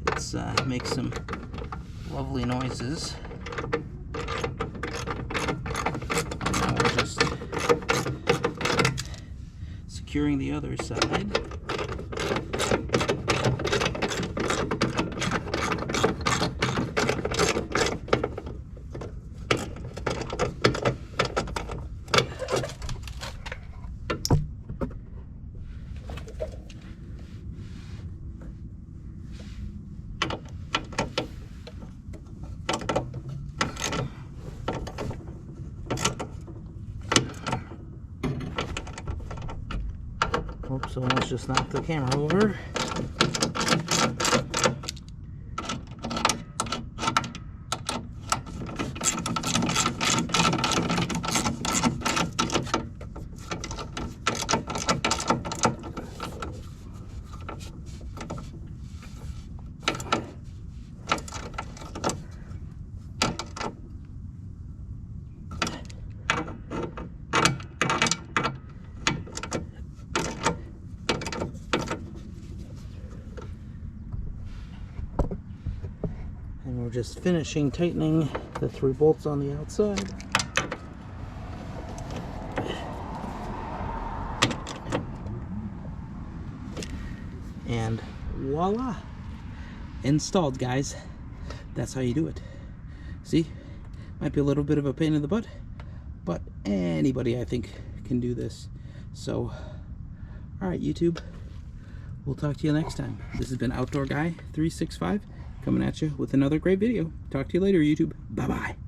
It's makes some lovely noises. Now we're just securing the other side. Oops, almost just knocked the camera over. And we're just finishing tightening the 3 bolts on the outside. And voila! Installed, guys. That's how you do it. See? Might be a little bit of a pain in the butt, but anybody, I think, can do this. So, alright, YouTube. We'll talk to you next time. This has been Outdoor Guy 365. Coming at you with another great video. Talk to you later, YouTube. Bye-bye.